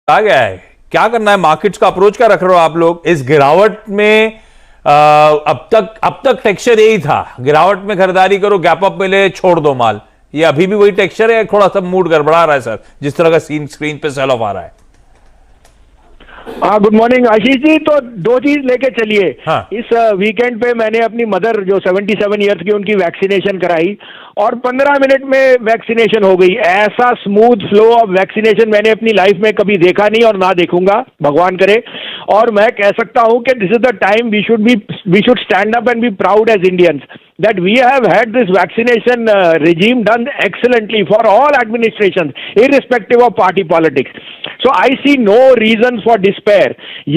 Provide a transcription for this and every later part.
आ गया है, क्या करना है? मार्केट्स का अप्रोच क्या रख रहे हो आप लोग इस गिरावट में? अब तक टेक्सचर यही था, गिरावट में खरीदारी करो, गैप अप मिले छोड़ दो माल। ये अभी भी वही टेक्सचर है, थोड़ा सा मूड गड़बड़ा रहा है सर, जिस तरह का सीन स्क्रीन पे सेल ऑफ आ रहा है? हाँ, गुड मॉर्निंग आशीष जी। तो दो चीज लेके चलिए। हाँ। इस वीकेंड पे मैंने अपनी मदर जो 77 ईयर्स की, उनकी वैक्सीनेशन कराई और 15 मिनट में वैक्सीनेशन हो गई। ऐसा स्मूथ फ्लो ऑफ वैक्सीनेशन मैंने अपनी लाइफ में कभी देखा नहीं और ना देखूंगा, भगवान करे। और मैं कह सकता हूं कि this is the time we should stand up and be proud as Indians that we have had this vaccination regime done excellently for all administrations, irrespective of party politics. So I see no reason for despair.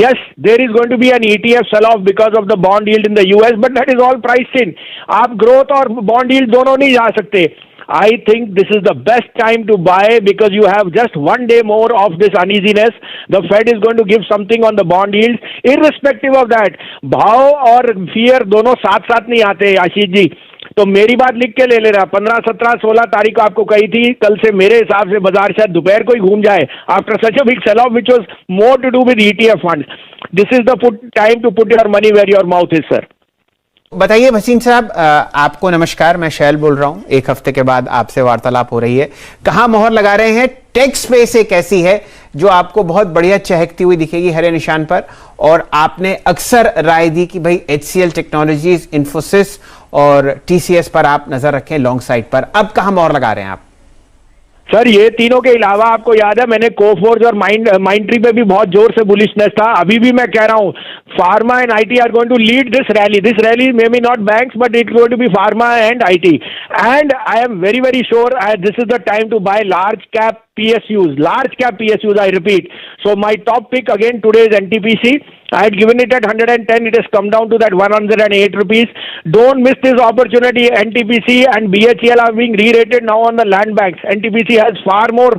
Yes, there is going to be an ETF sell-off because of the bond yield in the US, but that is all priced in. आप growth और bond yield दोनों नहीं जा सकते. I think this is the best time to buy because you have just one day more of this uneasiness. The Fed is going to give something on the bond yields. Irrespective of that, भाव और fear दोनों साथ साथ नहीं आते आशीष जी। तो मेरी बात लिख के ले रहा, 15, 17, 16 तारीख को आपको कही थी, कल से मेरे हिसाब से बाजार शायद दोपहर को ही घूम जाए after such a big sell off which was more to do with ETF funds. This is the time to put your money where your mouth is sir. बताइए भसीन साहब, आपको नमस्कार, मैं शैल बोल रहा हूं। एक हफ्ते के बाद आपसे वार्तालाप हो रही है, कहां मोहर लगा रहे हैं? टेक स्पेस एक ऐसी है जो आपको बहुत बढ़िया चहकती हुई दिखेगी हरे निशान पर, और आपने अक्सर राय दी कि भाई HCL टेक्नोलॉजीज, इन्फोसिस और TCS पर आप नजर रखें लॉन्ग साइड पर। अब कहां मोहर लगा रहे हैं आप? सर, ये तीनों के अलावा आपको याद है मैंने कोफोर्ज और माइंडट्री पे भी बहुत जोर से बुलिशनेस था। अभी भी मैं कह रहा हूँ pharma and IT are going to lead this rally may be not banks but it going to be pharma and IT and I am very very sure this is the time to buy large cap PSUs, I repeat. So my top pick again today is NTPC. I had given it at 110. It has come down to that 108 rupees. Don't miss this opportunity. NTPC and BHEL are being re-rated now on the land banks. NTPC has far more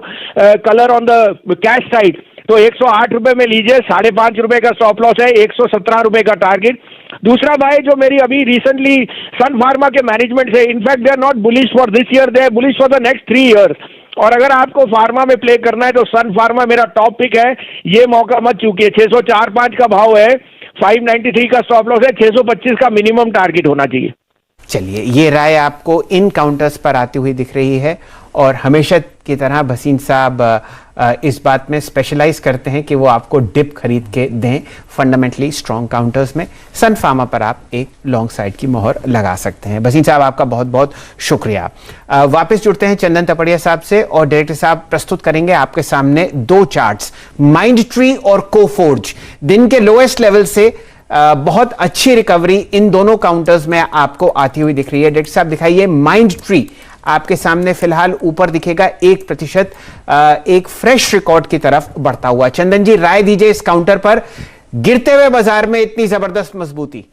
color on the cash side. तो 108 रुपए में लीजिए, 5.5 रुपए का stop loss है, 117 रुपए का target. दूसरा भाई जो मेरी अभी रिसेंटली सन फार्मा के मैनेजमेंट से, in fact they are not bullish for this year, they are bullish for the next 3 years। और अगर आपको फार्मा में प्ले करना है तो सन फार्मा मेरा टॉप पिक है, ये मौका मत चूकिए। 604.5 का भाव है, 593 का स्टॉप लॉस है, 625 का मिनिमम टारगेट होना चाहिए। चलिए, ये राय आपको इन काउंटर्स पर आती हुई दिख रही है, और हमेशा की तरह भसीन साहब इस बात में स्पेशलाइज करते हैं कि वो आपको डिप खरीद के दें फंडामेंटली स्ट्रॉन्ग काउंटर्स में। सन फार्मा पर आप एक लॉन्ग साइड की मोहर लगा सकते हैं। भसीन साहब, आपका बहुत बहुत शुक्रिया। वापस जुड़ते हैं चंदन तपड़िया साहब से, और डायरेक्टर साहब प्रस्तुत करेंगे आपके सामने दो चार्ट्स, माइंडट्री और कोफोर्ज। दिन के लोएस्ट लेवल से बहुत अच्छी रिकवरी इन दोनों काउंटर्स में आपको आती हुई दिख रही है। डायरेक्टर साहब दिखाइए, माइंडट्री आपके सामने फिलहाल ऊपर दिखेगा 1%, एक फ्रेश रिकॉर्ड की तरफ बढ़ता हुआ। चंदन जी, राय दीजिए इस काउंटर पर, गिरते हुए बाजार में इतनी जबरदस्त मजबूती।